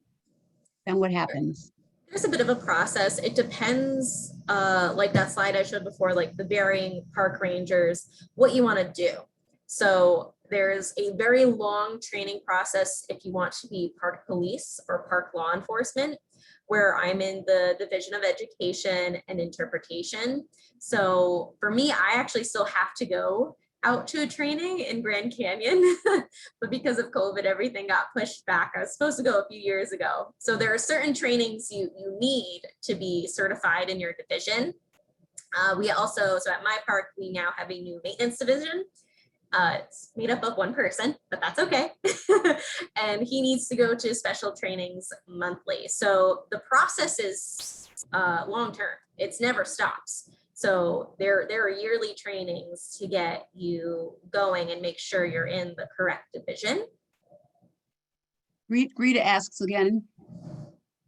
Then what happens? There's a bit of a process. It depends, like that slide I showed before, like the varying park rangers, what you want to do. So there's a very long training process if you want to be park police or park law enforcement, where I'm in the Division of Education and Interpretation. So for me, I actually still have to go out to a training in Grand Canyon, but because of COVID, everything got pushed back. I was supposed to go a few years ago. So there are certain trainings you need to be certified in your division. We also, so at my park, we now have a new maintenance division. It's made up of 1 person, but that's okay. And he needs to go to special trainings monthly. So the process is long-term. It's never stops. So there are yearly trainings to get you going and make sure you're in the correct division. Rita asks again,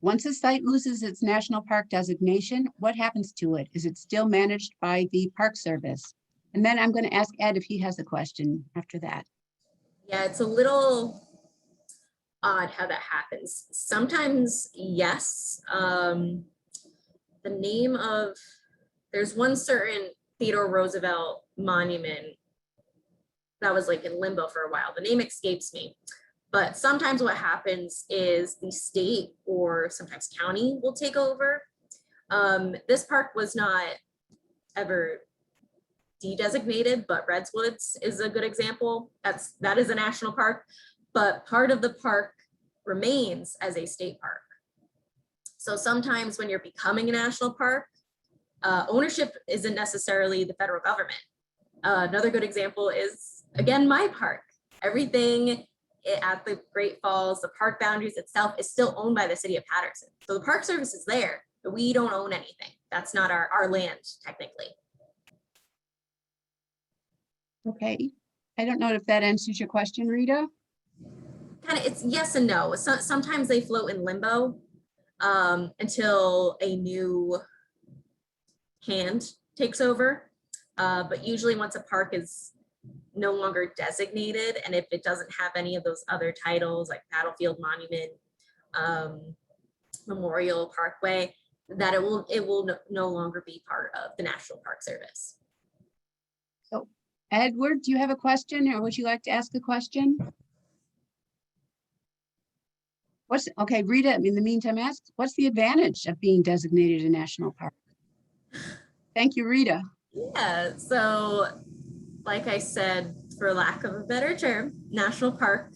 once a site loses its national park designation, what happens to it? Is it still managed by the Park Service? And then I'm going to ask Ed if he has a question after that. Yeah, it's a little odd how that happens. Sometimes, yes. The name of, there's one certain Theodore Roosevelt monument that was like in limbo for a while. The name escapes me. But sometimes what happens is the state or sometimes county will take over. This park was not ever de-designated, but Redwoods is a good example. That is a national park, but part of the park remains as a state park. So sometimes when you're becoming a national park, ownership isn't necessarily the federal government. Another good example is, again, my park. Everything at the Great Falls, the park boundaries itself is still owned by the city of Patterson. So the Park Service is there, but we don't own anything. That's not our land, technically. Okay, I don't know if that answers your question, Rita. Kind of, it's yes and no. Sometimes they float in limbo until a new hand takes over. But usually once a park is no longer designated, and if it doesn't have any of those other titles like Battlefield Monument, Memorial Parkway, that it will no longer be part of the National Park Service. So Edward, do you have a question, or would you like to ask a question? Okay, Rita, in the meantime, ask, what's the advantage of being designated a national park? Thank you, Rita. Yeah, so like I said, for lack of a better term, national park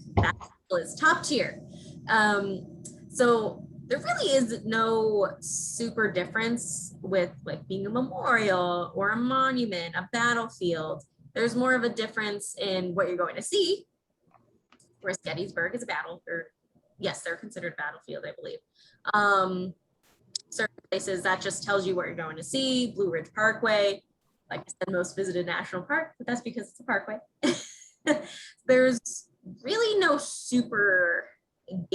is top tier. So there really is no super difference with like being a memorial or a monument, a battlefield. There's more of a difference in what you're going to see, whereas Gettysburg is a battle, or yes, they're considered a battlefield, I believe. Certain places that just tells you what you're going to see. Blue Ridge Parkway, like I said, most visited national park, but that's because it's a parkway. There's really no super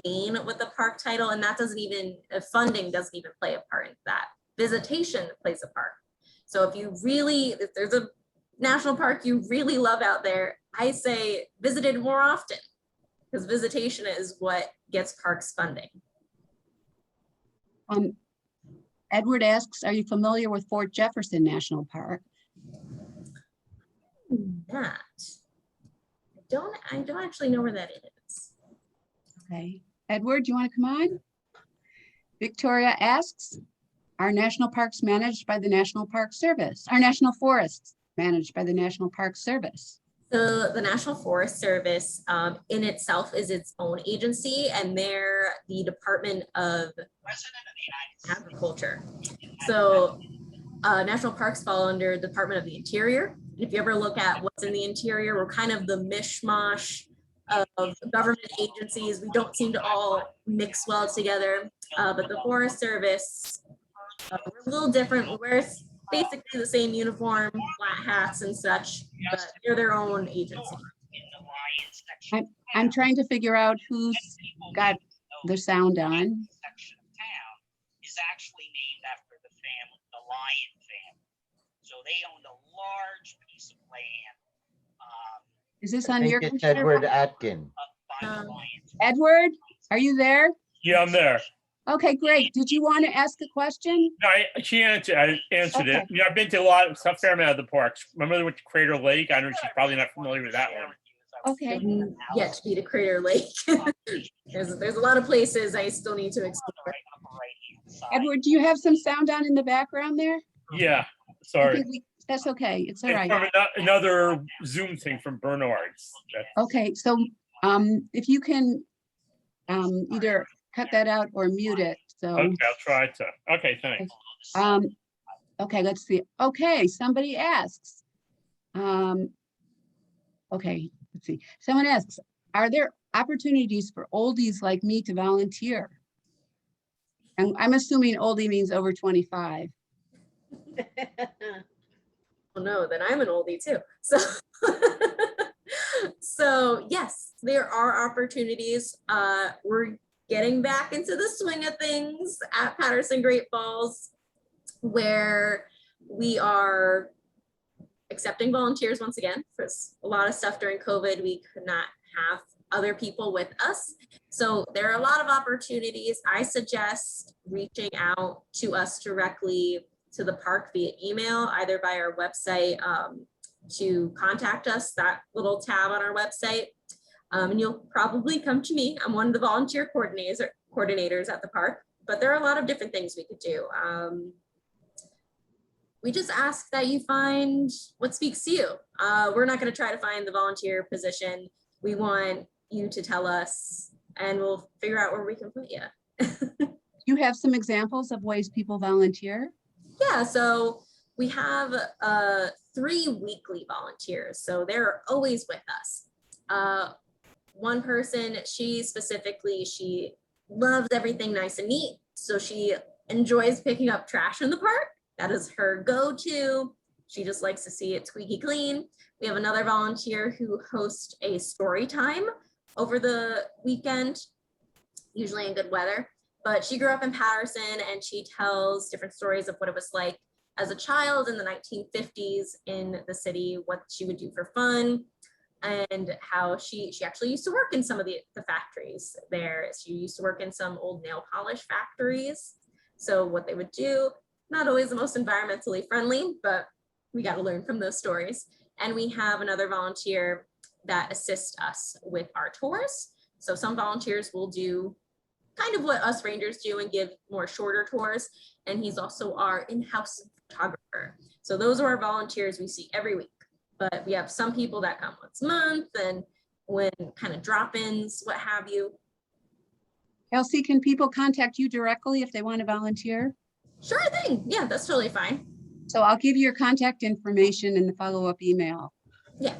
gain with the park title, and that doesn't even, funding doesn't even play a part in that. Visitation plays a part. So if there's a national park you really love out there, I say visit it more often, because visitation is what gets parks funding. Edward asks, are you familiar with Fort Jefferson National Park? That I don't actually know where that is. Okay, Edward, do you want to come on? Victoria asks, are national parks managed by the National Park Service? Are national forests managed by the National Park Service? So the National Forest Service in itself is its own agency, and they're the Department of Agriculture. So national parks fall under Department of the Interior. If you ever look at what's in the interior, we're kind of the mishmash of government agencies. We don't seem to all mix well together, but the Forest Service, we're a little different. We wear basically the same uniform, flat hats and such, but they're their own agency. I'm trying to figure out who's got the sound on. Is actually named after the family, the Lion family. So they owned a large piece of land. Is this I on think your it's computer? Edward Atkin. By the Lions. Edward, are you there? Yeah, I'm there. Okay, great. Did you want to ask a question? No, I answered Okay. it. Yeah, I've been to a fair amount of the parks. Remember we went to Crater Lake? I know she's probably not familiar with that one. Okay. Yet to be to Crater Lake. there's a lot of places I still need to explore. Edward, do you have some sound on in the background there? Yeah, sorry. Okay, that's okay. It's all It's right. from another Zoom thing from Bernard's. Okay, so if you can either cut that out or mute it. So Okay, I'll try to. Okay, thanks. okay, let's see. Okay, somebody asks. Okay, let's see. Someone asks, are there opportunities for oldies like me to volunteer? And I'm assuming oldie means over 25. Well, no, then I'm an oldie too. So yes, there are opportunities. We're getting back into the swing of things at Patterson Great Falls, where we are accepting volunteers once again. For a lot of stuff during COVID, we could not have other people with us. So there are a lot of opportunities. I suggest reaching out to us directly to the park via email, either by our website to contact us, that little tab on our website. And you'll probably come to me. I'm one of the volunteer coordinators at the park, but there are a lot of different things we could do. we just ask that you find what speaks to you. We're not going to try to find the volunteer position. We want you to tell us, and we'll figure out where we can put you. You have some examples of ways people volunteer? Yeah, so we have 3 weekly volunteers, so they're always with us. One person, she loves everything nice and neat, so she enjoys picking up trash in the park. That is her go-to. She just likes to see it squeaky clean. We have another volunteer who hosts a story time over the weekend, usually in good weather. But she grew up in Patterson, and she tells different stories of what it was like as a child in the 1950s in the city, what she would do for fun, and how she actually used to work in some of the factories there. She used to work in some old nail polish factories. So what they would do, not always the most environmentally friendly, but we got to learn from those stories. And we have another volunteer that assists us with our tours. So some volunteers will do kind of what us rangers do and give more shorter tours. And he's also our in-house photographer. So those are our volunteers we see every week. But we have some people that come once a month and when kind of drop-ins, what have you. Kelsey, can people contact you directly if they want to volunteer? Sure thing. Yeah, that's totally fine. So I'll give you your contact information in the follow-up email. Yeah.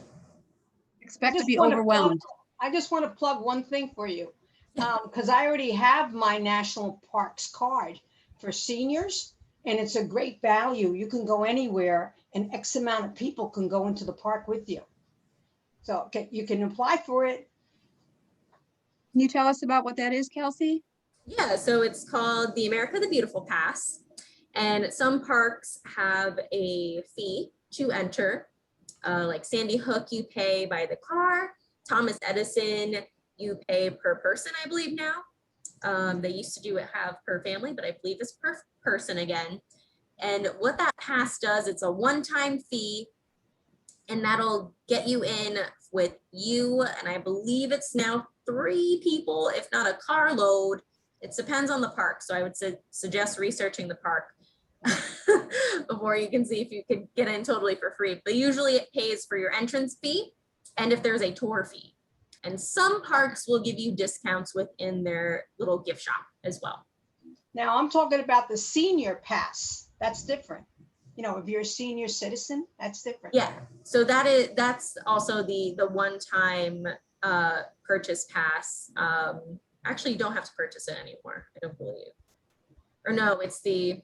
Expect to just be wanna overwhelmed. I just want to plug one thing for you, because I already have my National Parks card for seniors, and it's a great value. You can go anywhere, and X amount of people can go into the park with you. So you can apply for it. Can you tell us about what that is, Kelsey? Yeah, so it's called the America the Beautiful Pass. And some parks have a fee to enter. Like Sandy Hook, you pay by the car. Thomas Edison, you pay per person, I believe now. They used to do it have per family, but I believe it's per person again. And what that pass does, it's a one-time fee, and that'll get you in with you. And I believe it's now 3 people, if not a carload. It depends on the park. So I would suggest researching the park before you can see if you could get in totally for free. But usually it pays for your entrance fee and if there's a tour fee. And some parks will give you discounts within their little gift shop as well. Now I'm talking about the senior pass. That's different. You know, if you're a senior citizen, that's different. Yeah, so that's also the one-time purchase pass. Actually, you don't have to purchase it anymore, I don't believe. Or no, it's the,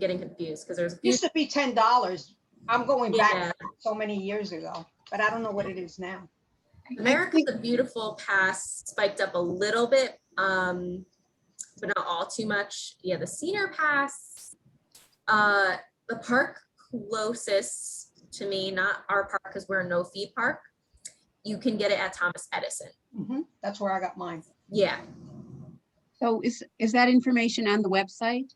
getting confused because there's It used to be $10. I'm going back Yeah. so many years ago, but I don't know what it is now. America the Beautiful Pass spiked up a little bit, but not all too much. Yeah, the senior pass, the park closest to me, not our park because we're a no fee park, you can get it at Thomas Edison. That's where I got mine. Yeah. So is that information on the website?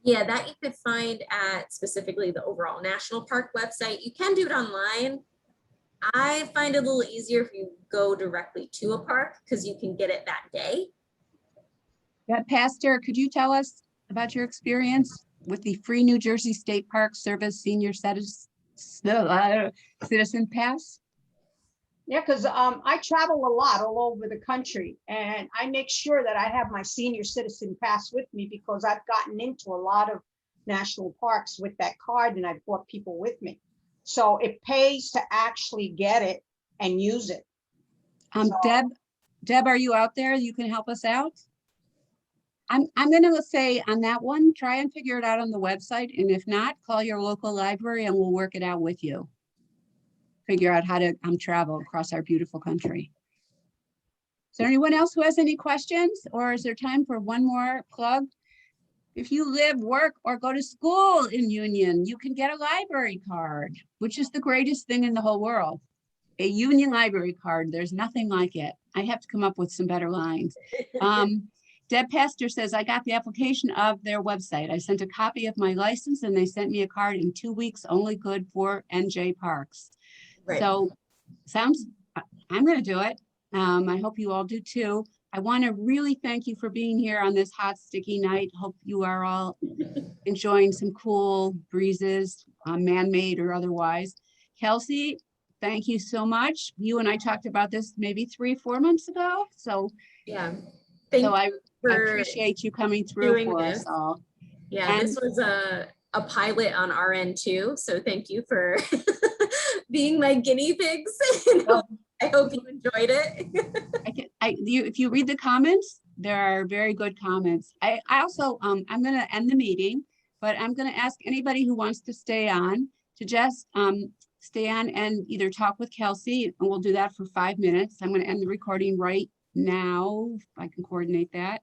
Yeah, that you could find at specifically the overall national park website. You can do it online. I find it a little easier if you go directly to a park because you can get it that day. Yeah, Pastor, could you tell us about your experience with the free New Jersey State Park Service Senior Citizen Pass? Yeah, because I travel a lot all over the country, and I make sure that I have my senior citizen pass with me because I've gotten into a lot of national parks with that card, and I've brought people with me. So it pays to actually get it and use it. Deb, are you out there? You can help us out? I'm gonna say on that one, try and figure it out on the website, and if not, call your local library and we'll work it out with you. Figure out how to travel across our beautiful country. Is there anyone else who has any questions, or is there time for one more plug? If you live, work, or go to school in Union, you can get a library card, which is the greatest thing in the whole world. A Union library card, there's nothing like it. I have to come up with some better lines. Deb Pastor says, I got the application of their website. I sent a copy of my license and they sent me a card in 2 weeks, only good for NJ Parks. Right. So I'm gonna do it. I hope you all do too. I want to really thank you for being here on this hot, sticky night. Hope you are all enjoying some cool breezes, man-made or otherwise. Kelsey, thank you so much. You and I talked about this maybe 3-4 months ago. So, Yeah. Thank so you I for appreciate you coming through doing for this. us all. Yeah, And- this was a pilot on our end too. So thank you for being my guinea pigs. Oh. I hope you enjoyed it. If you read the comments, there are very good comments. I also, I'm going to end the meeting, but I'm going to ask anybody who wants to stay on to just stay on and either talk with Kelsey, and we'll do that for 5 minutes. I'm going to end the recording right now, if I can coordinate that.